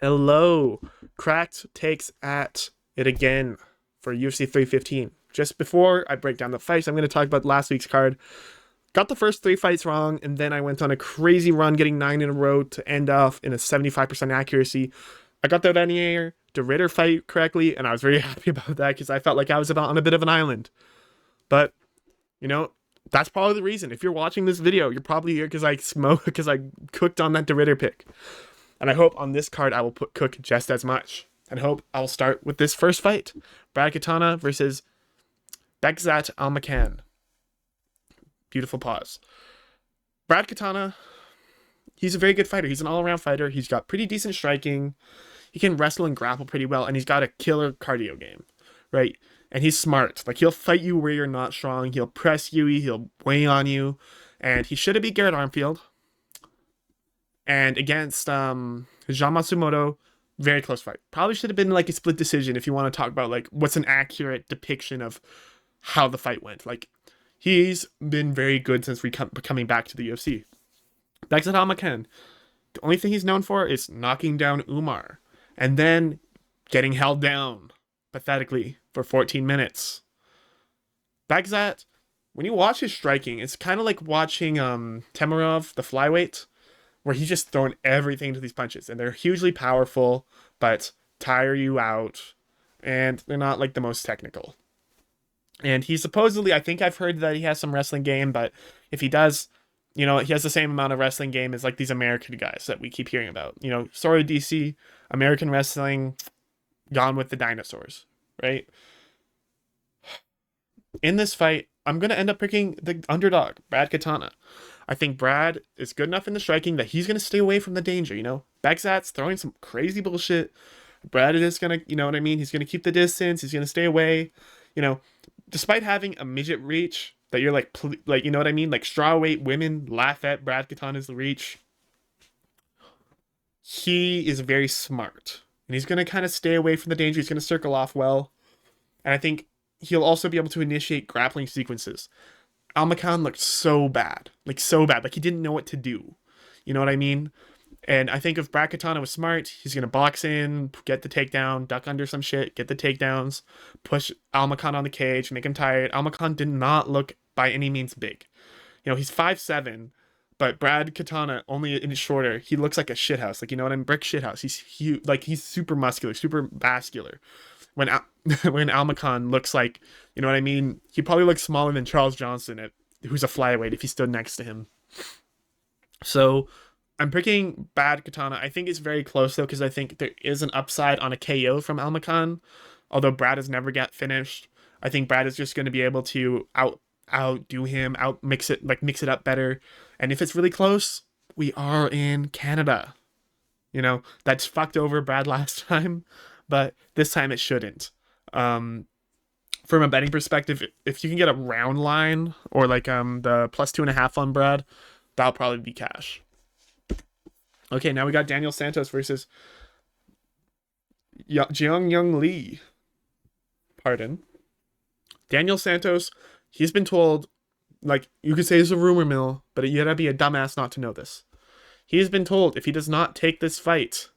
Hello. Cracked takes at it again for UFC 315. Just before I break down the fights, I'm going to talk about last week's card. Got the first three fights wrong, and then I went on a crazy run, getting 9 in a row to end off in a 75% accuracy. I got the Vanier de Ritter fight correctly, and I was very happy about that because I felt like I was on a bit of an island. But, you know, that's probably the reason. If you're watching this video, you're probably here because I cooked on that de Ritter pick. And I hope on this card I will cook just as much. And hope I'll start with this first fight. Brad Katana versus Bekzat Almacan. Beautiful pause. Brad Katana, he's a very good fighter. He's an all-around fighter. He's got pretty decent striking. He can wrestle and grapple pretty well. And he's got a killer cardio game, right? And he's smart. Like, he'll fight you where you're not strong. He'll press you. He'll weigh on you. And he should have beat Garrett Armfield. And against Jean Matsumoto, very close fight. Probably should have been like a split decision if you want to talk about like what's an accurate depiction of how the fight went. Like, he's been very good since coming back to the UFC. Bekzat Almacan, the only thing he's known for is knocking down Umar and then getting held down pathetically for 14 minutes. Bekzat, when you watch his striking, it's kind of like watching Temirov, the flyweight, where he's just throwing everything to these punches. And they're hugely powerful, but tire you out. And they're not like the most technical. And he supposedly, I think I've heard that he has some wrestling game, but if he does, he has the same amount of wrestling game as like these American guys that we keep hearing about. Sorry, DC, American wrestling, gone with the dinosaurs, right? In this fight, I'm going to end up picking the underdog, Brad Katana. I think Brad is good enough in the striking that he's going to stay away from the danger, Bekzat's throwing some crazy bullshit. Brad is going to, what I mean? He's going to keep the distance. He's going to stay away. Despite having a midget reach that you're like, you know what I mean? Like, strawweight women laugh at Brad Katana's reach. He is very smart. And he's going to kind of stay away from the danger. He's going to circle off well. And I think he'll also be able to initiate grappling sequences. Almacan looked so bad. Like, so bad. Like, he didn't know what to do. You know what I mean? And I think if Brad Katana was smart, he's going to box in, get the takedown, duck under some shit, get the takedowns, push Almacan on the cage, make him tired. Almacan did not look by any means big. He's 5'7", but Brad Katana, only an inch shorter, he looks like a shithouse. Like, you know what I mean? Brick shithouse. He's huge. Like, he's super muscular, super vascular. When Almacan looks like, you know what I mean? He probably looks smaller than Charles Johnson, who's a flyweight, if he stood next to him. So I'm picking Brad Katana. I think it's very close, though, because I think there is an upside on a KO from Almacan. Although Brad has never got finished, I think Brad is just going to be able to outdo him, mix it up better. And if it's really close, we are in Canada. That's fucked over Brad last time. But this time it shouldn't. From a betting perspective, if you can get a round line or like the +2.5 on Brad, that'll probably be cash. Okay, now we got Daniel Santos versus Jiang Young Lee. Pardon. Daniel Santos, he's been told, like, you could say it's a rumor mill, but you gotta be a dumbass not to know this. He's been told if he does not take this fight,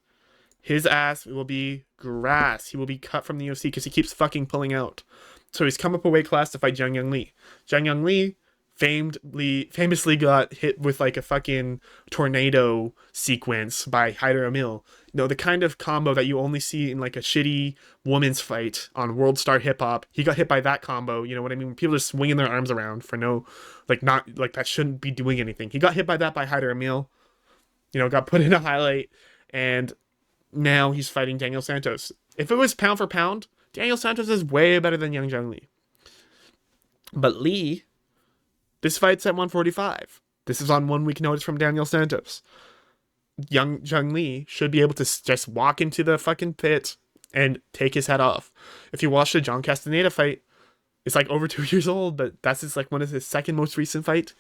his ass will be grass. He will be cut from the UFC because he keeps fucking pulling out. So he's come up a weight class to fight Jiang Young Lee. Jiang Young Lee famously got hit with like a fucking tornado sequence by Hyder Amil. The kind of combo that you only see in like a shitty women's fight on World Star Hip Hop. He got hit by that combo. You know what I mean? When people are swinging their arms around for not like that shouldn't be doing anything. He got hit by that by Hyder Amil. Got put in a highlight, and now he's fighting Daniel Santos. If it was pound for pound, Daniel Santos is way better than Jiang Lee. But Lee, this fight's at 145. This is on 1 week notice from Daniel Santos. Jiang Lee should be able to just walk into the fucking pit and take his head off. If you watch the John Castaneda fight, it's like over 2 years old, but that's just like one of his second most recent fight.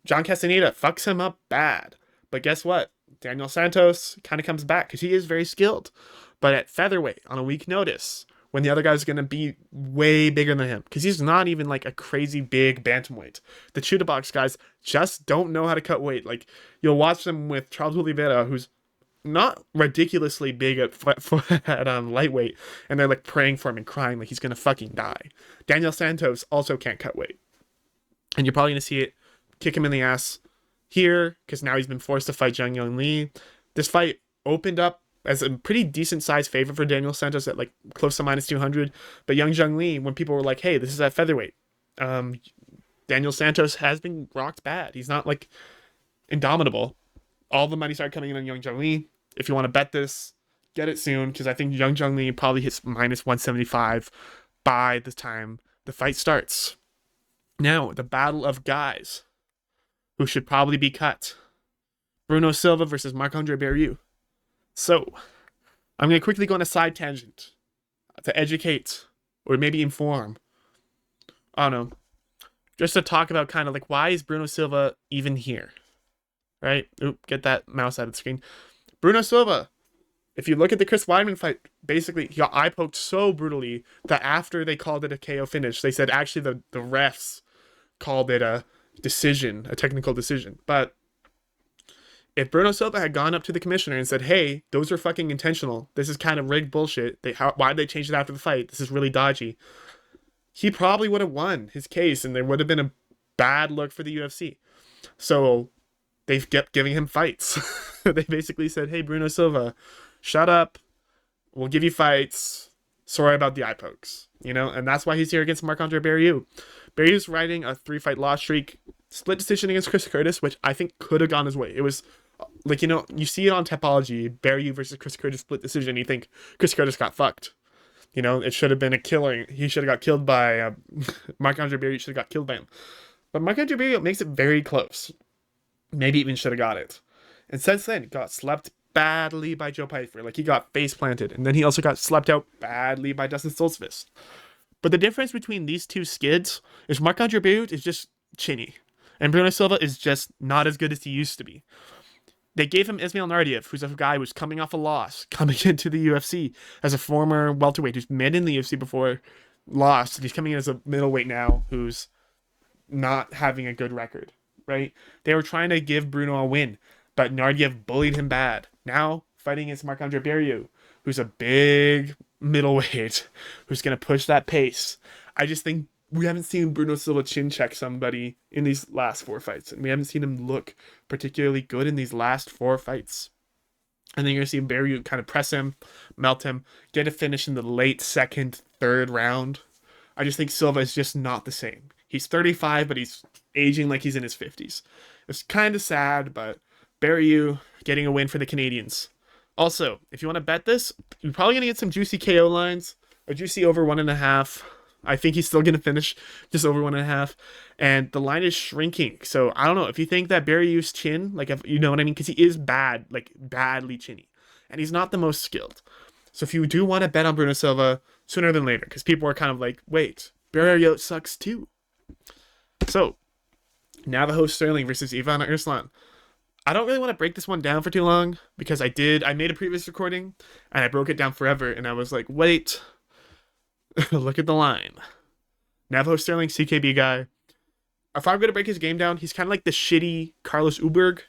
John Castaneda fucks him up bad. But guess what? Daniel Santos kind of comes back because he is very skilled. But at featherweight, on a week notice, when the other guy's going to be way bigger than him, because he's not even like a crazy big bantamweight. The Chuda Box guys just don't know how to cut weight. Like, you'll watch them with Charles Oliveira, who's not ridiculously big at lightweight, and they're like praying for him and crying like he's gonna fucking die. Daniel Santos also can't cut weight, and you're probably gonna see it kick him in the ass here because now he's been forced to fight Zhang Young Lee. This fight opened up as a pretty decent sized favorite for Daniel Santos at like close to -200, but Young Jung Lee, when people were like, "Hey, this is at featherweight," Daniel Santos has been rocked bad. He's not like indomitable. All the money started coming in on Young Jung Lee. If you want to bet this, get it soon because I think Young Jung Lee probably hits -175 by the time the fight starts. Now, the battle of guys who should probably be cut. Bruno Silva versus Marc-Andre Barrieu. So, I'm going to quickly go on a side tangent to educate or maybe inform. I don't know. Just to talk about kind of like why is Bruno Silva even here? Right? Oop, get that mouse out of the screen. Bruno Silva, if you look at the Chris Weidman fight, basically he got eye poked so brutally that after they called it a KO finish, they said actually the refs called it a decision, a technical decision. But if Bruno Silva had gone up to the commissioner and said, "Hey, those are fucking intentional. This is kind of rigged bullshit. Why'd they change it after the fight? This is really dodgy," he probably would have won his case, and there would have been a bad look for the UFC. So they kept giving him fights. They basically said, "Hey, Bruno Silva, shut up. We'll give you fights. Sorry about the eye pokes." You know, and that's why he's here against Marc-Andre Barrieu. Barrieu's riding a 3-fight loss streak, split decision against Chris Curtis, which I think could have gone his way. It was like, you know, you see it on Tapology, Barrieu versus Chris Curtis split decision. You think Chris Curtis got fucked. You know, it should have been a killing. He should have got killed by Marc-Andre Barrieu. Should have got killed by him. But Marc-Andre Barrieu makes it very close. Maybe even should have got it. And since then, got slept badly by Joe Pyfer. Like, he got face planted. And then he also got slept out badly by Dustin Stoltzfus. But the difference between these two skids is Marc-Andre Barrieu is just chinny. And Bruno Silva is just not as good as he used to be. They gave him Ismail Nardiev, who's a guy who's coming off a loss, coming into the UFC as a former welterweight who's been in the UFC before, lost. He's coming in as a middleweight now who's not having a good record, right? They were trying to give Bruno a win, but Nardiev bullied him bad. Now, fighting against Marc-Andre Barrieu, who's a big middleweight, who's going to push that pace. I just think we haven't seen Bruno Silva chin check somebody in these last 4 fights, and we haven't seen him look particularly good in these last 4 fights. And then you're going to see Barrieu kind of press him, melt him, get a finish in the late 2nd, 3rd round. I just think Silva is just not the same. He's 35, but he's aging like he's in his 50s. It's kind of sad, but Barrieu getting a win for the Canadians. Also, if you want to bet this, you're probably going to get some juicy KO lines, a juicy over 1.5. I think he's still going to finish just over 1.5. And the line is shrinking. So I don't know if you think that Barrieu's chin, like, if you know what I mean? Because he is bad, like badly chinny. And he's not the most skilled. So if you do want to bet on Bruno Silva, sooner than later. Because people are kind of like, wait, Barrieu sucks too. So, Navajo Sterling versus Ivan Arslan. I don't really want to break this one down for too long. Because I made a previous recording. And I broke it down forever. And I was like, wait. Look at the line. Navajo Sterling, CKB guy. If I'm going to break his game down, he's kind of like the shitty Carlos Uberg.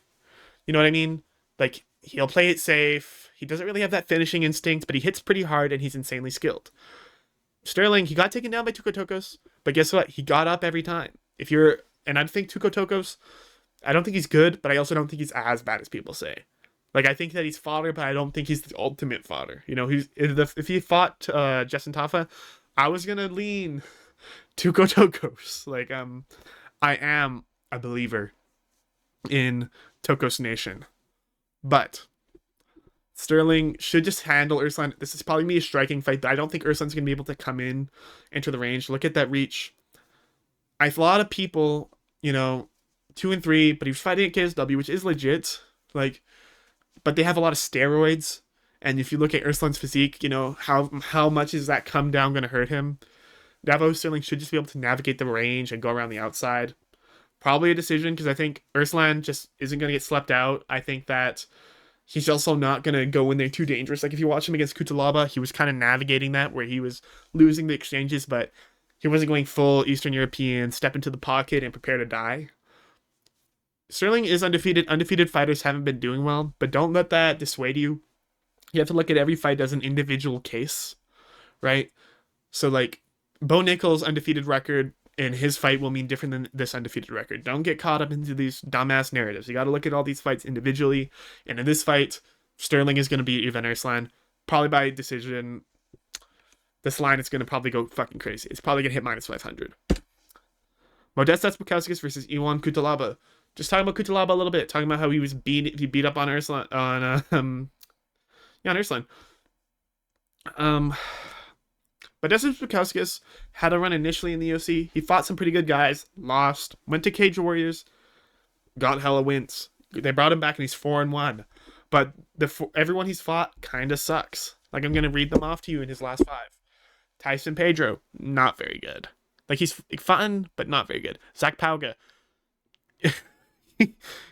You know what I mean? Like, he'll play it safe. He doesn't really have that finishing instinct, but he hits pretty hard and he's insanely skilled. Sterling, he got taken down by Tuko Tokos, but guess what? He got up every time. And I think Tuko Tokos, I don't think he's good, but I also don't think he's as bad as people say. Like, I think that he's fodder, but I don't think he's the ultimate fodder. You know, if he fought Justin Tafa, I was going to lean Tuko Tokos. Like, I am a believer in Tokos Nation. But Sterling should just handle Arslan. This is probably going to be a striking fight, but I don't think Arslan's going to be able to come in into the range. Look at that reach. A lot of people, you know, 2 and 3, but he was fighting at KSW, which is legit. Like, but they have a lot of steroids. And if you look at Arslan's physique, you know, how much is that come down going to hurt him? Navajo Sterling should just be able to navigate the range and go around the outside. Probably a decision because I think Arslan just isn't going to get slept out. I think that he's also not going to go in there too dangerous. Like if you watch him against Kutalaba, he was kind of navigating that where he was losing the exchanges, but he wasn't going full Eastern European, step into the pocket and prepare to die. Sterling is undefeated. Undefeated fighters haven't been doing well, but don't let that dissuade you. You have to look at every fight as an individual case, right? So like Bo Nickal's undefeated record in his fight will mean different than this undefeated record. Don't get caught up into these dumbass narratives. You got to look at all these fights individually. And in this fight, Sterling is going to beat Evander Arslan probably by decision. This line is going to probably go fucking crazy. It's probably going to hit minus 500. Modestas Bukauskas versus Iwan Kutalaba. Just talking about Kutalaba a little bit. Talking about how he beat up on Arslan on on Arslan. Modestas Bukauskas had a run initially in the UFC. He fought some pretty good guys, lost, went to Cage Warriors, got hella wins. They brought him back and he's 4-1. But everyone he's fought kind of sucks. Like, I'm gonna read them off to you in his last 5. Tyson Pedro, not very good. Like, he's fun, but not very good. Zach Pauga.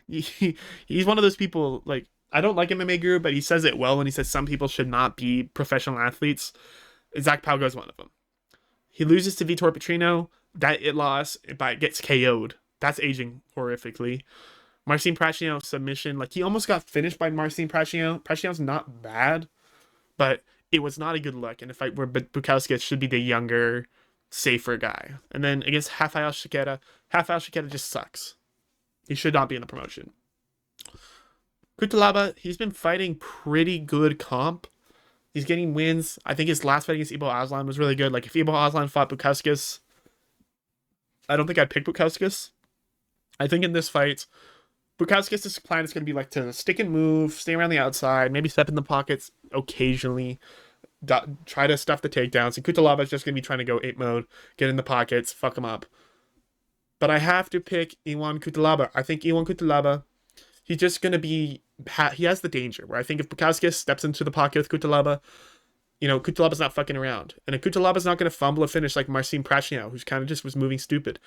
He's one of those people, like, I don't like MMA Guru, but he says it well when he says some people should not be professional athletes. Zach Pauga is one of them. He loses to Vitor Petrino. That loss, but gets KO'd. That's aging horrifically. Marcin Prachnio submission. Like, he almost got finished by Marcin Prachnio. Prachnio's not bad, but it was not a good look in a fight where Bukauskas should be the younger, safer guy. And then against Rafael Chiqueta just sucks. He should not be in the promotion. Kutalaba, he's been fighting pretty good comp. He's getting wins. I think his last fight against Ibo Aslan was really good. Like, if Ibo Aslan fought Bukauskas, I don't think I'd pick Bukauskas. I think in this fight, Bukauskas' plan is going to be like to stick and move, stay around the outside, maybe step in the pockets occasionally, try to stuff the takedowns. And Kutalaba is just going to be trying to go ape mode, get in the pockets, fuck him up. But I have to pick Iwan Kutalaba. I think Iwan Kutalaba, he's just going to be, he has the danger where I think if Bukauskas steps into the pocket with Kutalaba, you know, Kutalaba's not fucking around. And if Kutalaba's not going to fumble a finish like Marcin Prachnio, who's kind of just was moving stupid.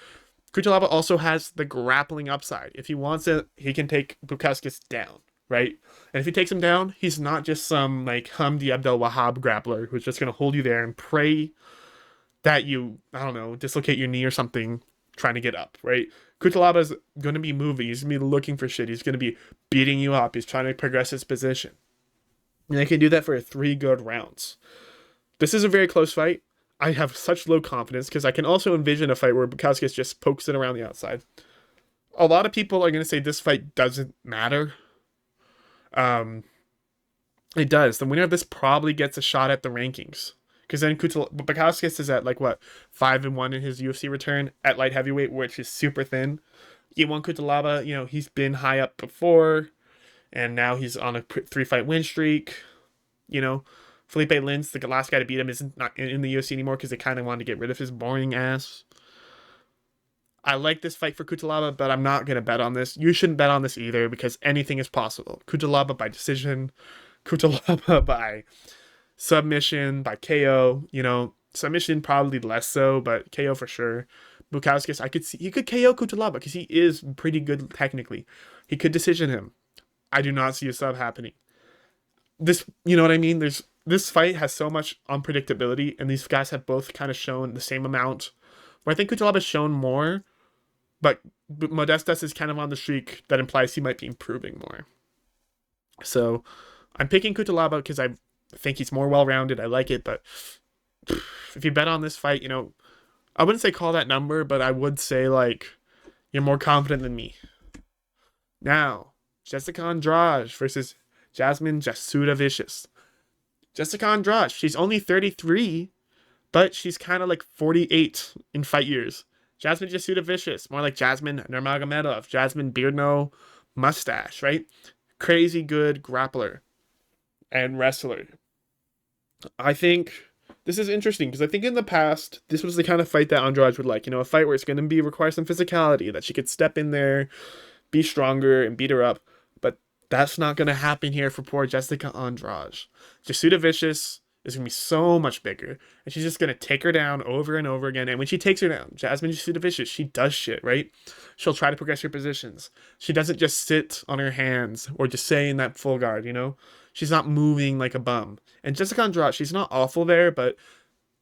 Kutalaba also has the grappling upside. If he wants it, he can take Bukauskas down, right? And if he takes him down, he's not just some like Hamdi Abdel Wahab grappler who's just going to hold you there and pray that you, I don't know, dislocate your knee or something trying to get up, right? Kutalaba's going to be moving. He's going to be looking for shit. He's going to be beating you up. He's trying to progress his position. And they can do that for 3 good rounds. This is a very close fight. I have such low confidence because I can also envision a fight where Bukauskas just pokes it around the outside. A lot of people are going to say this fight doesn't matter. It does. The winner of this probably gets a shot at the rankings. Because then Bukauskas is at, like, what, 5-1 in his UFC return at light heavyweight, which is super thin. Iwan Kutalaba, you know, he's been high up before, and now he's on a 3-fight win streak. You know, Felipe Lins, the last guy to beat him, isn't not in the UFC anymore because they kind of wanted to get rid of his boring ass. I like this fight for Kutalaba, but I'm not going to bet on this. You shouldn't bet on this either because anything is possible. Kutalaba by decision, Kutalaba by submission, by KO, you know, submission probably less so, but KO for sure. Bukauskas, I could see, he could KO Kutalaba because he is pretty good technically. He could decision him. I do not see a sub happening. This, you know what I mean? This fight has so much unpredictability, and these guys have both kind of shown the same amount. Where I think Kutalaba's shown more, but Modestas is kind of on the streak that implies he might be improving more. So I'm picking Kutalaba because I think he's more well-rounded. I like it, but if you bet on this fight, you know, I wouldn't say call that number, but I would say, like, you're more confident than me. Now, Jessica Andrade versus Jasmine Jasudavicius. Jessica Andrade, she's only 33, but she's kind of like 48 in fight years. Jasmine Jasudavicius, more like Jasmine Nurmagomedov, Jasmine Beard mustache, right? Crazy good grappler and wrestler. I think this is interesting because I think in the past, this was the kind of fight that Andrade would like. You know, a fight where it's going to require some physicality, that she could step in there, be stronger, and beat her up. But that's not going to happen here for poor Jessica Andrade. Jasudavicius is going to be so much bigger, and she's just going to take her down over and over again. And when she takes her down, Jasmine Jasudavicius, she does shit, right? She'll try to progress her positions. She doesn't just sit on her hands or just stay in that full guard, you know? She's not moving like a bum. And Jessica Andrade, she's not awful there, but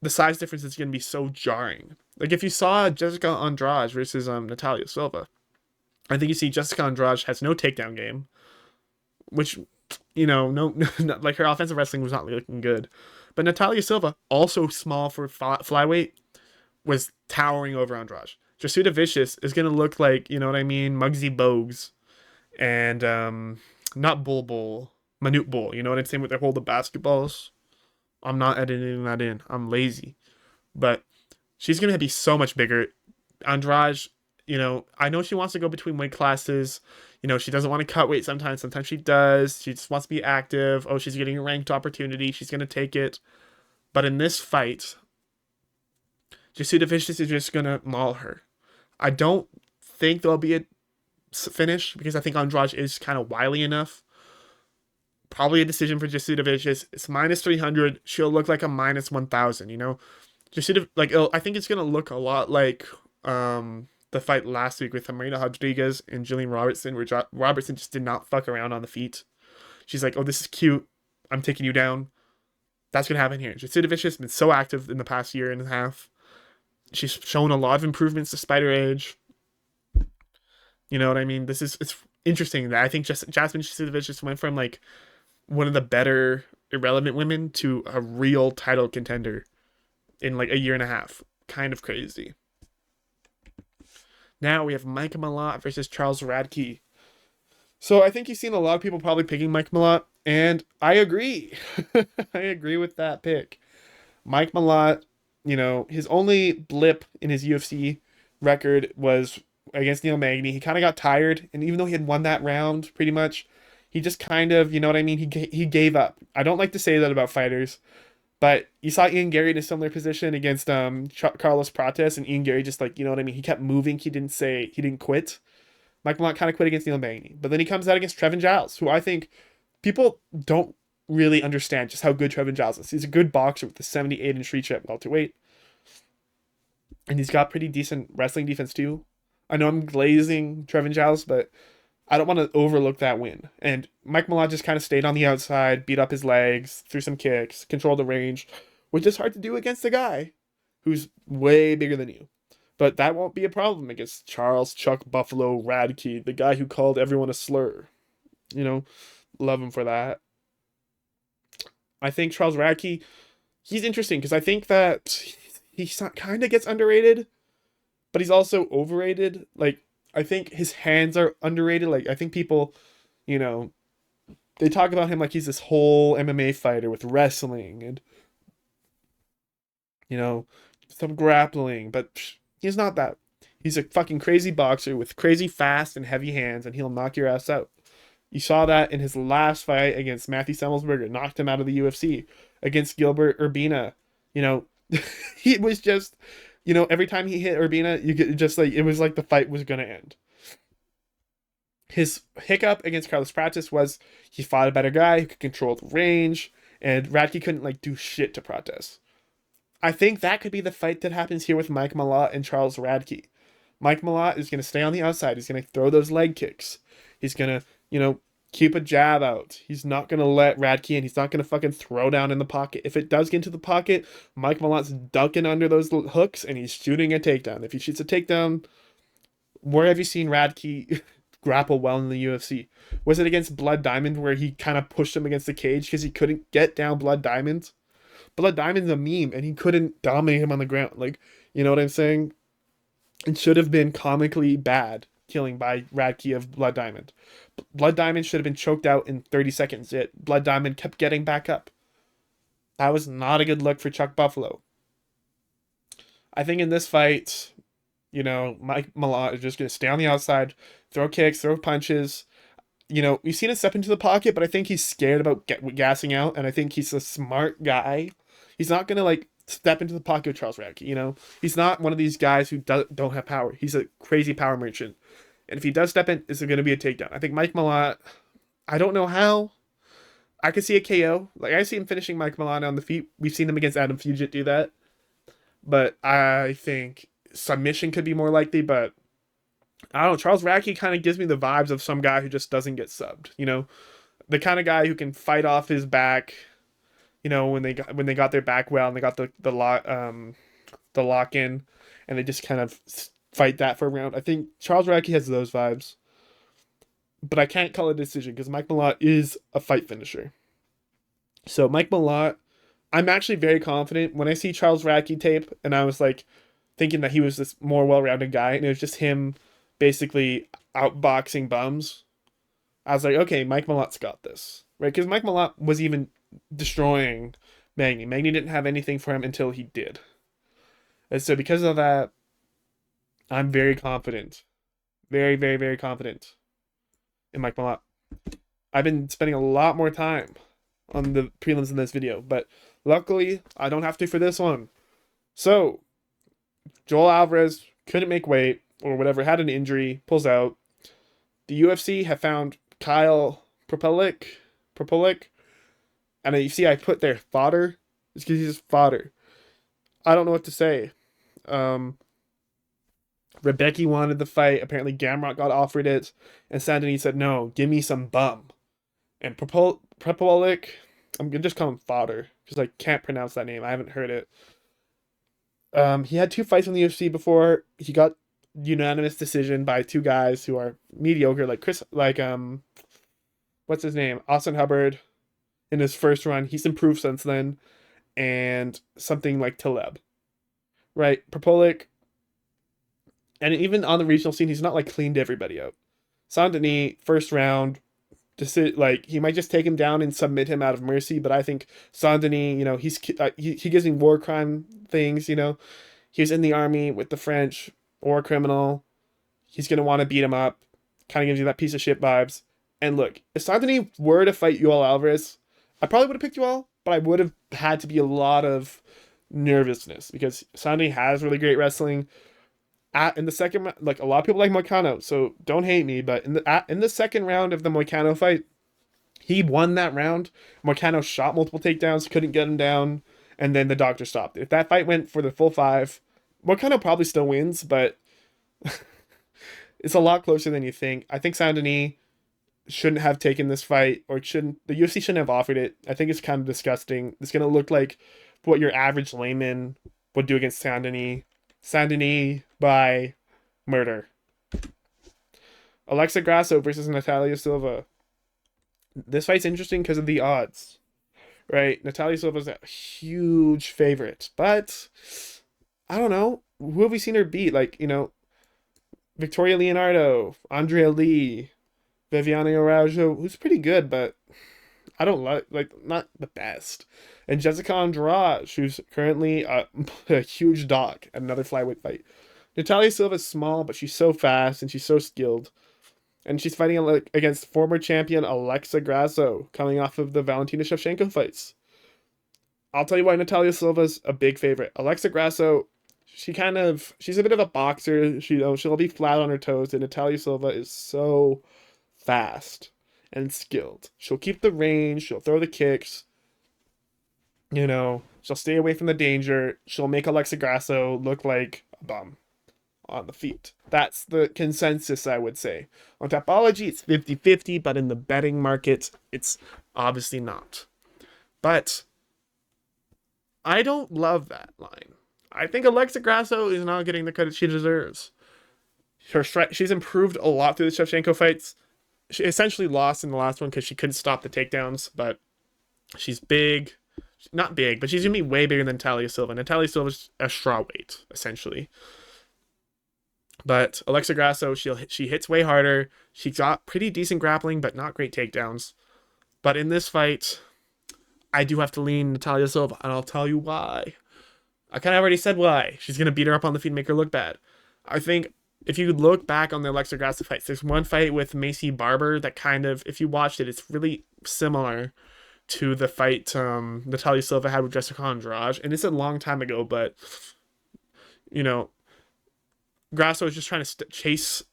the size difference is going to be so jarring. Like, if you saw Jessica Andrade versus Natalia Silva, I think you see Jessica Andrade has no takedown game, which, no, like her offensive wrestling was not looking good. But Natalia Silva, also small for flyweight, was towering over Andrade. Jasuda Vicious is gonna look like, you know what I mean, Muggsy Bogues and not Bull Bull, Manute Bull. You know what I'm saying with their hold the basketballs. I'm not editing that in. I'm lazy, but she's gonna be so much bigger. Andrade, I know she wants to go between weight classes. She doesn't want to cut weight sometimes. Sometimes she does. She just wants to be active. Oh, she's getting a ranked opportunity. She's gonna take it. But in this fight, Jasuda Vicious is just gonna maul her. I don't think there'll be a finish because I think Andrade is kind of wily enough. Probably a decision for Jasuda Vicious. It's minus 300. She'll look like a minus 1,000. Jasuda, like, I think it's gonna look a lot like the fight last week with Marina Rodriguez and Jillian Robertson, where Robertson just did not fuck around on the feet. She's like, "Oh, this is cute. I'm taking you down." That's gonna happen here. Jasuda Vicious has been so active in the past year and a half. She's shown a lot of improvements despite her age. You know what I mean? It's interesting that I think Jasmine Jasuda just went from like one of the better irrelevant women to a real title contender in like a year and a half. Kind of crazy. Now we have Mike Malott versus Charles Radke. So I think you've seen a lot of people probably picking Mike Malott, and I agree. I agree with that pick. Mike Malott, his only blip in his UFC record was against Neil Magny. He kind of got tired, and even though he had won that round pretty much, he just kind of, you know what I mean? He gave up. I don't like to say that about fighters, but you saw Ian Gary in a similar position against Carlos Prates, and Ian Gary just like, you know what I mean? He kept moving. He didn't quit. Mike Malott kind of quit against Neil Magny, but then he comes out against Trevin Giles, who I think people don't really understand just how good Trevin Giles is. He's a good boxer with the 78-inch reach at welterweight, and he's got pretty decent wrestling defense too. I know I'm glazing Trevin Giles, but I don't want to overlook that win. And Mike Malott just kind of stayed on the outside, beat up his legs, threw some kicks, controlled the range, which is hard to do against a guy who's way bigger than you. But that won't be a problem against Charles Chuck Buffalo Radke, the guy who called everyone a slur. Love him for that. I think Charles Radke, he's interesting because I think that he kind of gets underrated, but he's also overrated. Like, I think his hands are underrated. Like, I think people, they talk about him like he's this whole MMA fighter with wrestling and, some grappling, but he's not that. He's a fucking crazy boxer with crazy fast and heavy hands, and he'll knock your ass out. You saw that in his last fight against Matthew Semmelsberger, knocked him out of the UFC. Against Gilbert Urbina, he was just, every time he hit Urbina, you get just like, it was like the fight was gonna end. His hiccup against Carlos Prates was he fought a better guy who could control the range, and Radke couldn't like do shit to Prates. I think that could be the fight that happens here with Mike Malott and Charles Radke. Mike Malott is going to stay on the outside. He's going to throw those leg kicks. He's going to, keep a jab out. He's not going to let Radke in. He's not going to fucking throw down in the pocket. If it does get into the pocket, Mike Malott's ducking under those hooks and he's shooting a takedown. If he shoots a takedown, where have you seen Radke grapple well in the UFC? Was it against Blood Diamond where he kind of pushed him against the cage because he couldn't get down Blood Diamond? Blood Diamond's a meme, and he couldn't dominate him on the ground. Like, you know what I'm saying? It should have been comically bad killing by Radke of Blood Diamond. Blood Diamond should have been choked out in 30 seconds. Yet Blood Diamond kept getting back up. That was not a good look for Chuck Buffalo. I think in this fight, Mike Malott is just going to stay on the outside, throw kicks, throw punches. We've seen him step into the pocket, but I think he's scared about gassing out, and I think he's a smart guy. He's not going to, like, step into the pocket with Charles Radke, He's not one of these guys who don't have power. He's a crazy power merchant. And if he does step in, it's going to be a takedown. I think Mike Malott, I don't know how. I could see a KO. Like, I see him finishing Mike Malott on the feet. We've seen him against Adam Fugit do that. But I think submission could be more likely, but I don't know. Charles Radke kind of gives me the vibes of some guy who just doesn't get subbed, The kind of guy who can fight off his back, when they got their back well and they got the lock in, and they just kind of fight that for a round. I think Charles Radtke has those vibes, but I can't call it a decision because Mike Malott is a fight finisher. So Mike Malott, I'm actually very confident when I see Charles Radtke tape, and I was like thinking that he was this more well-rounded guy, and it was just him basically outboxing bums. I was like, okay, Mike Malott's got this, right? Because Mike Malott was even destroying Magny. Magny didn't have anything for him until he did. And so because of that, I'm very confident. Very, very, very confident in Mike Malott. I've been spending a lot more time on the prelims in this video, but luckily I don't have to for this one. So, Joel Alvarez couldn't make weight or whatever, had an injury, pulls out. The UFC have found Kyle Propelik, and you see I put there fodder. It's because he's fodder. I don't know what to say. Rebecca wanted the fight. Apparently Gamrot got offered it, and Sandini said, no, give me some bum. And Propelik, I'm going to just call him fodder, because I can't pronounce that name. I haven't heard it. He had 2 fights in the UFC before. He got unanimous decision by 2 guys who are mediocre, what's his name? Austin Hubbard in his first run. He's improved since then. And something like Taleb. Right? Propelik, and even on the regional scene, he's not like cleaned everybody out. Saint-Denis, first round, he might just take him down and submit him out of mercy, but I think Saint-Denis, he gives me war crime things, He was in the army with the French, war criminal. He's going to want to beat him up. Kind of gives you that piece of shit vibes. And look, if Saint-Denis were to fight Yoel Alvarez, I probably would have picked Yoel, but I would have had to be a lot of nervousness because Saint-Denis has really great wrestling. In the second, like a lot of people like Moicano, so don't hate me, but in the second round of the Moicano fight, he won that round. Moicano shot multiple takedowns, couldn't get him down, and then the doctor stopped. If that fight went for the full 5, Moicano probably still wins, but it's a lot closer than you think. I think Saint-Denis shouldn't have taken this fight, or the UFC shouldn't have offered it. I think it's kind of disgusting. It's gonna look like what your average layman would do against Saint-Denis. Saint-Denis by murder. Alexa Grasso versus Natalia Silva. This fight's interesting because of the odds, right? Natalia Silva's a huge favorite, but I don't know. Who have we seen her beat? Victoria Leonardo, Andrea Lee, Viviane Araujo, who's pretty good, but I don't not the best. And Jessica Andrade, who's currently a huge dog at another flyweight fight. Natalia Silva's small, but she's so fast and she's so skilled. And she's fighting against former champion Alexa Grasso, coming off of the Valentina Shevchenko fights. I'll tell you why Natalia Silva's a big favorite. Alexa Grasso, she's a bit of a boxer. She'll be flat on her toes, and Natalia Silva is so fast and skilled. She'll keep the range, she'll throw the kicks, she'll stay away from the danger, she'll make Alexa Grasso look like a bum on the feet. That's the consensus, I would say. On Tapology, it's 50-50, but in the betting market, it's obviously not. But I don't love that line. I think Alexa Grasso is not getting the credit she deserves. She's improved a lot through the Shevchenko fights. She essentially lost in the last one because she couldn't stop the takedowns, but she's big. Not big, but she's going to be way bigger than Natalia Silva. Natalia Silva's a strawweight, essentially. But Alexa Grasso, she hits way harder. She got pretty decent grappling, but not great takedowns. But in this fight, I do have to lean Natalia Silva, and I'll tell you why. I kind of already said why. She's going to beat her up on the feet and make her look bad. I think if you look back on the Alexa Grasso fights, there's one fight with Macy Barber that if you watched it, it's really similar to the fight Natalia Silva had with Jessica Andrade. And it's a long time ago, but, Grasso was just trying to chase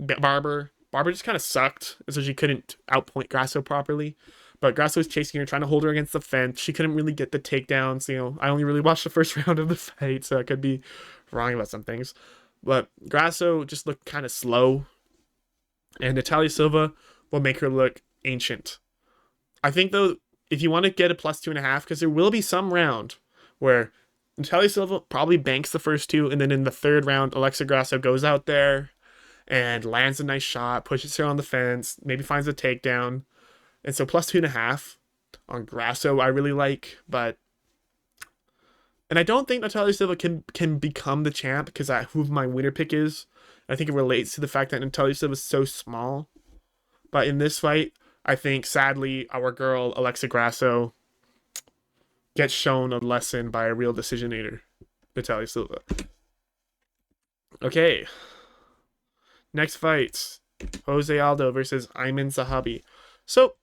Barber. Barber just kind of sucked, so she couldn't outpoint Grasso properly. But Grasso was chasing her, trying to hold her against the fence. She couldn't really get the takedowns. I only really watched the first round of the fight, so I could be wrong about some things. But Grasso just looked kind of slow. And Natalia Silva will make her look ancient. I think, though, if you want to get a +2.5, because there will be some round where Natalia Silva probably banks the first two, and then in the third round, Alexa Grasso goes out there and lands a nice shot, pushes her on the fence, maybe finds a takedown. And so plus 2.5 on Grasso, I really like, but and I don't think Natalia Silva can become the champ because who my winner pick is. I think it relates to the fact that Natalia Silva is so small. But in this fight, I think sadly our girl Alexa Grasso gets shown a lesson by a real decisionator, Natalia Silva. Okay. Next fight, Jose Aldo versus Ayman Zahabi. So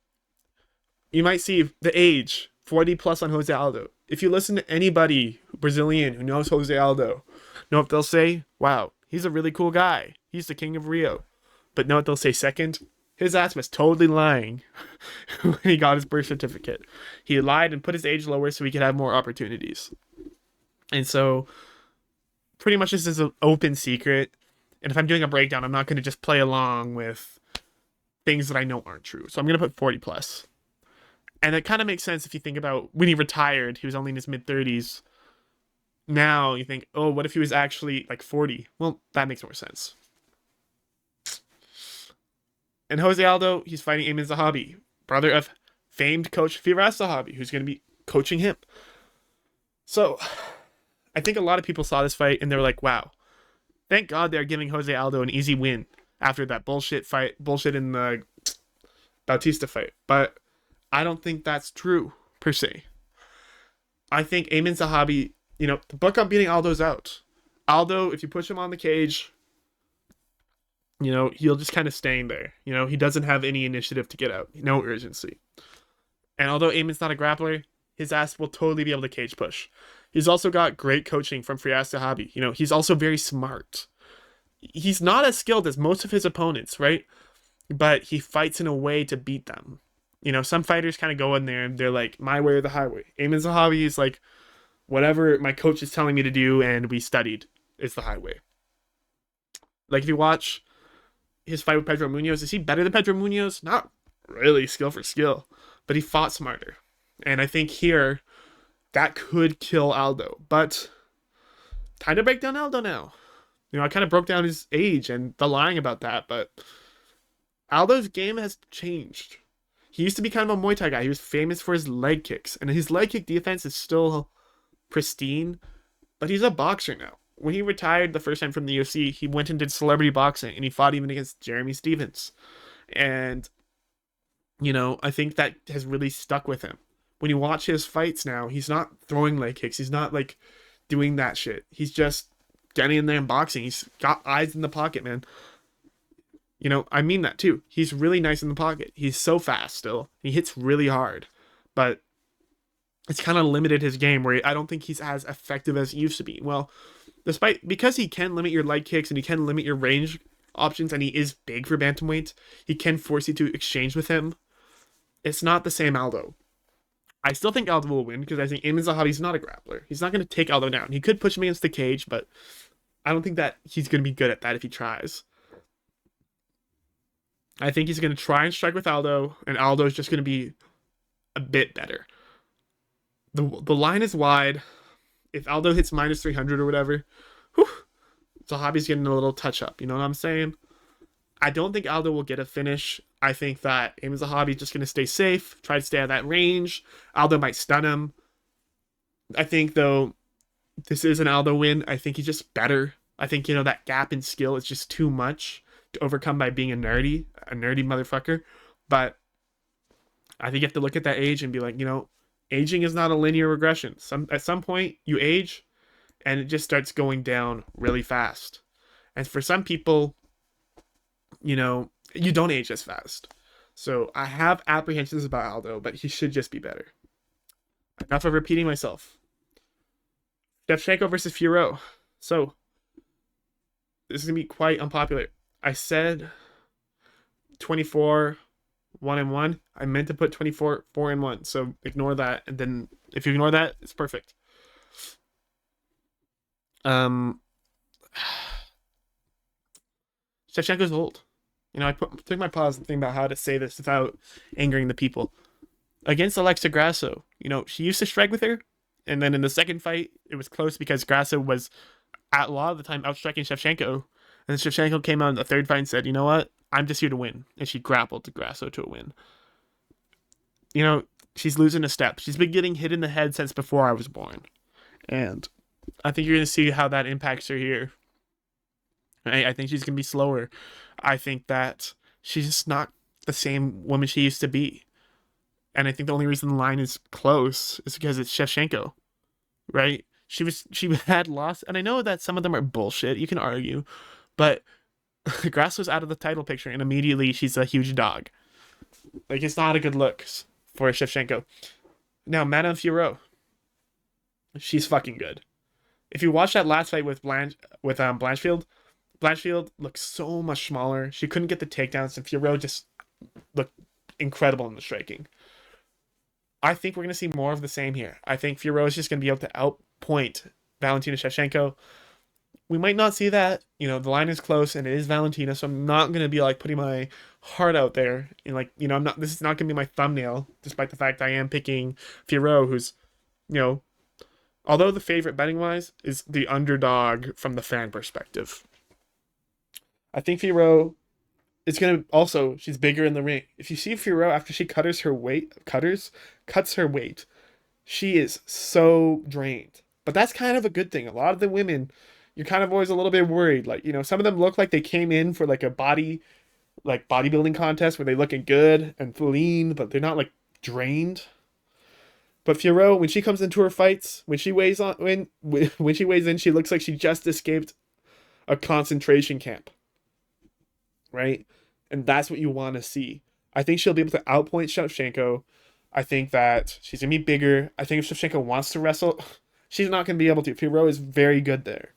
you might see the age, 40 plus on Jose Aldo. If you listen to anybody Brazilian who knows Jose Aldo, know what they'll say? Wow, he's a really cool guy. He's the king of Rio. But know what they'll say second? His ass was totally lying when he got his birth certificate. He lied and put his age lower so he could have more opportunities. And so, pretty much this is an open secret. And if I'm doing a breakdown, I'm not going to just play along with things that I know aren't true. So I'm going to put 40 plus. And it kind of makes sense if you think about when he retired, he was only in his mid-30s. Now you think, oh, what if he was actually like 40? Well, that makes more sense. And Jose Aldo, he's fighting Ayman Zahabi, brother of famed coach Firas Zahabi, who's going to be coaching him. So I think a lot of people saw this fight and they were like, wow, thank God they're giving Jose Aldo an easy win after that bullshit in the Bautista fight. But I don't think that's true, per se. I think Ayman Zahabi, the book on beating Aldo's out. Aldo, if you push him on the cage, he'll just kind of staying there. He doesn't have any initiative to get out. No urgency. And although Ayman's not a grappler, his ass will totally be able to cage push. He's also got great coaching from Firas Zahabi. He's also very smart. He's not as skilled as most of his opponents, right? But he fights in a way to beat them. Some fighters kind of go in there and they're like, my way or the highway. Ayman Zahabi is like, whatever my coach is telling me to do and we studied is the highway. Like if you watch his fight with Pedro Munoz, is he better than Pedro Munoz? Not really skill for skill, but he fought smarter. And I think here, that could kill Aldo. But time to break down Aldo now. I kind of broke down his age and the lying about that, but Aldo's game has changed. He used to be kind of a Muay Thai guy. He was famous for his leg kicks, and his leg kick defense is still pristine, but he's a boxer now. When he retired the first time from the UFC, he went and did celebrity boxing, and he fought even against Jeremy Stevens. And, I think that has really stuck with him. When you watch his fights now, he's not throwing leg kicks. He's not, doing that shit. He's just getting in there and boxing. He's got eyes in the pocket, man. I mean that too. He's really nice in the pocket. He's so fast still. He hits really hard. But it's kind of limited his game where I don't think he's as effective as he used to be. Well, because he can limit your leg kicks and he can limit your range options and he is big for bantamweight, he can force you to exchange with him. It's not the same Aldo. I still think Aldo will win because I think Ayman Zahabi's not a grappler. He's not going to take Aldo down. He could push him against the cage, but I don't think that he's going to be good at that if he tries. I think he's going to try and strike with Aldo, and Aldo's just going to be a bit better. The line is wide. If Aldo hits minus 300 or whatever, Zahabi's getting a little touch up. You know what I'm saying? I don't think Aldo will get a finish. I think that Ayman Zahabi's just going to stay safe, try to stay out of that range. Aldo might stun him. I think, though, this is an Aldo win. I think he's just better. I think, that gap in skill is just too much to overcome by being a nerdy motherfucker. But I think you have to look at that age and be like, aging is not a linear regression. At some point, you age, and it just starts going down really fast. And for some people, you don't age as fast. So I have apprehensions about Aldo, but he should just be better. Enough of repeating myself. Shevchenko versus Furo. So this is going to be quite unpopular. I said 24 1-1. I meant to put 24 4-1. So ignore that. And then if you ignore that, it's perfect. Shevchenko's old. I took my pause and think about how to say this without angering the people. Against Alexa Grasso, she used to strike with her. And then in the second fight, it was close because Grasso was at a lot of the time outstriking Shevchenko. And then Shevchenko came out in the third fight and said, you know what? I'm just here to win. And she grappled to Grasso to a win. You know, she's losing a step. She's been getting hit in the head since before I was born. And I think you're going to see how that impacts her here. I think she's going to be slower. I think that she's just not the same woman she used to be. And I think the only reason the line is close is because it's Shevchenko, right? She had lost, and I know that some of them are bullshit. You can argue, but Grasso's out of the title picture, and immediately she's a huge dog. Like, it's not a good look for Shevchenko. Now, Madame Fiorot, she's fucking good. If you watch that last fight with Blanchfield, Blanchfield looks so much smaller. She couldn't get the takedowns, and Fiorot just looked incredible in the striking. I think we're going to see more of the same here. I think Fiorot is just going to be able to outpoint Valentina Shevchenko. We might not see that. You know, the line is close and it is Valentina, so I'm not going to be like putting my heart out there. And like, you know, this is not going to be my thumbnail, despite the fact I am picking Fiorot, who's, you know, although the favorite betting wise, is the underdog from the fan perspective. I think Fiorot is going to also, she's bigger in the ring. If you see Fiorot after she cuts her weight, she is so drained. But that's kind of a good thing. A lot of the women, you're kind of always a little bit worried. Like, you know, some of them look like they came in for like a bodybuilding contest where they're looking good and lean, but they're not like drained. But Fiorot, when she comes into her fights, when she weighs in, she looks like she just escaped a concentration camp. Right? And that's what you want to see. I think she'll be able to outpoint Shevchenko. I think that she's going to be bigger. I think if Shevchenko wants to wrestle, she's not going to be able to. Fiorot is very good there.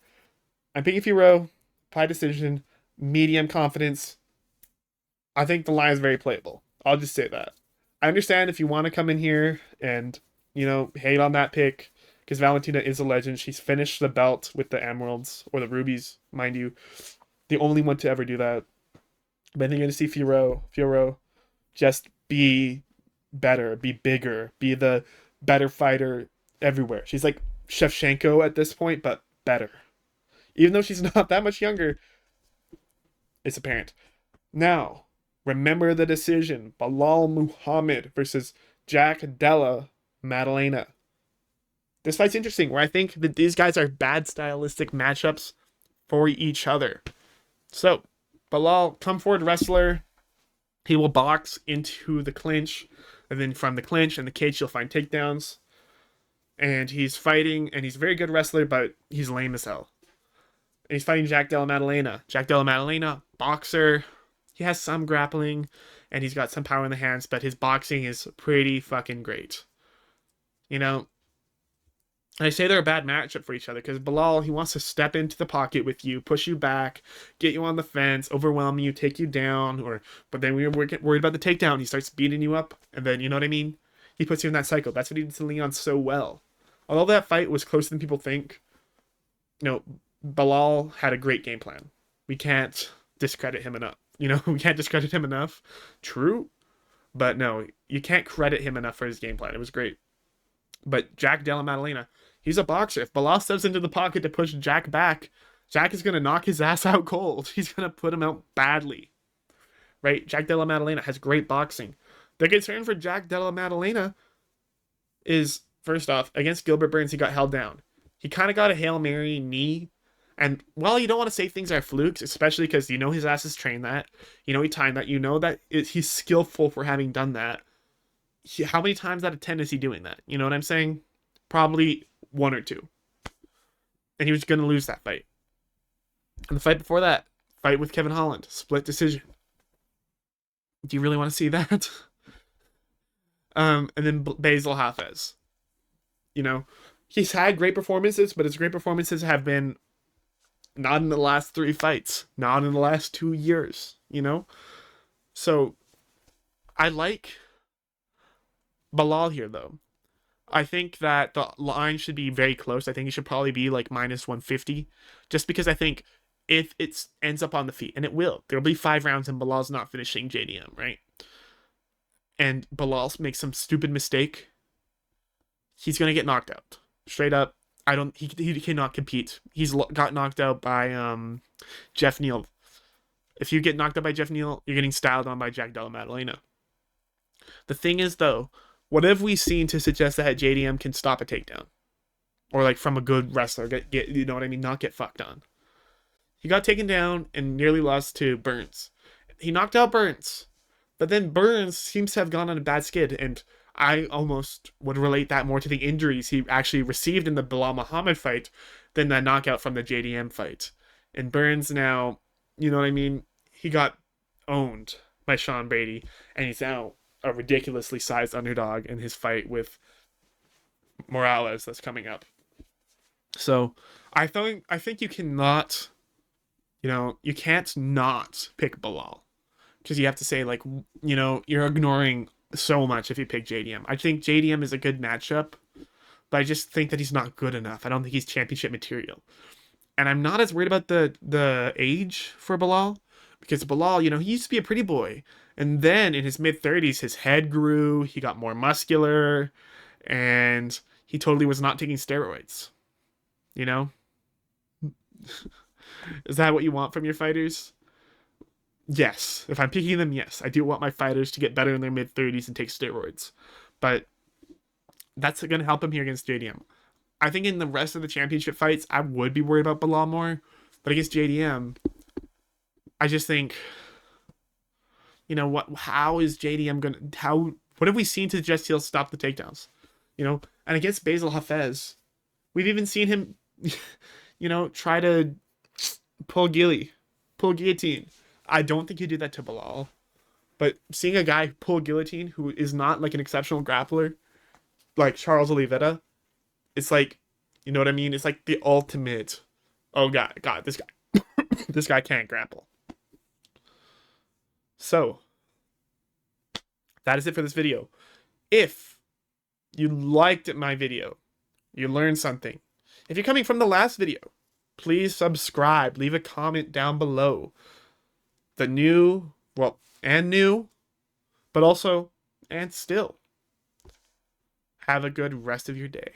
I'm picking Fiorot by decision, medium confidence. I think the line is very playable. I'll just say that. I understand if you want to come in here and, you know, hate on that pick, because Valentina is a legend. She's finished the belt with the emeralds, or the rubies, mind you. The only one to ever do that. But I think you're going to see Fiorot just be better, be bigger, be the better fighter everywhere. She's like Shevchenko at this point, but better. Even though she's not that much younger, it's apparent. Now, remember the decision. Belal Muhammed versus Jack Della Maddalena. This fight's interesting, where I think that these guys are bad stylistic matchups for each other. So, Belal, come forward wrestler. He will box into the clinch, and then from the clinch and the cage, you'll find takedowns. And he's fighting, and he's a very good wrestler, but he's lame as hell. And he's fighting Jack Della Maddalena. Jack Della Maddalena, boxer. He has some grappling, and he's got some power in the hands, but his boxing is pretty fucking great. You know, I say they're a bad matchup for each other because Belal, he wants to step into the pocket with you, push you back, get you on the fence, overwhelm you, take you down, but then we're worried about the takedown. He starts beating you up, and then, you know what I mean? He puts you in that cycle. That's what he did to Leon so well. Although that fight was closer than people think, you know, Belal had a great game plan. We can't discredit him enough. You know, we can't discredit him enough. True, but no, you can't credit him enough for his game plan. It was great. But Jack Della Maddalena, he's a boxer. If Belal steps into the pocket to push Jack back, Jack is going to knock his ass out cold. He's going to put him out badly. Right? Jack Della Maddalena has great boxing. The concern for Jack Della Maddalena is, first off, against Gilbert Burns, he got held down. He kind of got a Hail Mary knee. And while you don't want to say things are flukes, especially because you know his ass has trained that, you know he timed that, you know that he's skillful for having done that. How many times out of 10 is he doing that? You know what I'm saying? Probably 1 or 2. And he was going to lose that fight. And the fight before that, fight with Kevin Holland, split decision. Do you really want to see that? And then Basil Hafez. You know, he's had great performances, but his great performances have been not in the last 3 fights, not in the last 2 years, you know? So, I like Belal here, though. I think that the line should be very close. I think it should probably be like minus 150, just because I think if it ends up on the feet, and it will, there'll be 5 rounds and Belal's not finishing JDM, right? And Belal makes some stupid mistake, he's going to get knocked out. Straight up, I don't. He cannot compete. Got knocked out by Jeff Neal. If you get knocked out by Jeff Neal, you're getting styled on by Jack Della Maddalena. The thing is, though, what have we seen to suggest that JDM can stop a takedown? Or like from a good wrestler, get you know what I mean, not get fucked on. He got taken down and nearly lost to Burns. He knocked out Burns, but then Burns seems to have gone on a bad skid, and I almost would relate that more to the injuries he actually received in the Bilal Muhammad fight than the knockout from the JDM fight. And Burns now, you know what I mean, he got owned by Sean Brady, and he's now a ridiculously sized underdog in his fight with Morales that's coming up. So I think you cannot, you can't not pick Bilal, because you have to say, like, you're ignoring so much if you pick JDM. I think JDM is a good matchup, but I just think that he's not good enough. I don't think he's championship material. And I'm not as worried about the age for Bilal, because Bilal, he used to be a pretty boy. And then in his mid-30s, his head grew, he got more muscular, and he totally was not taking steroids. You know? Is that what you want from your fighters? Yes. If I'm picking them, yes. I do want my fighters to get better in their mid-30s and take steroids. But that's going to help him here against JDM. I think in the rest of the championship fights, I would be worried about Bilal more. But against JDM, I just think, how is JDM going to... What have we seen to suggest he'll stop the takedowns? And against Basil Hafez, we've even seen him, try to pull guillotine. I don't think he'd do that to Bilal. But seeing a guy pull guillotine who is not like an exceptional grappler, like Charles Oliveira, it's like, you know what I mean? It's like the ultimate, oh God, this guy, this guy can't grapple. So, that is it for this video. If you liked my video, you learned something. If you're coming from the last video, please subscribe, leave a comment down below. The new, but also, and still. Have a good rest of your day.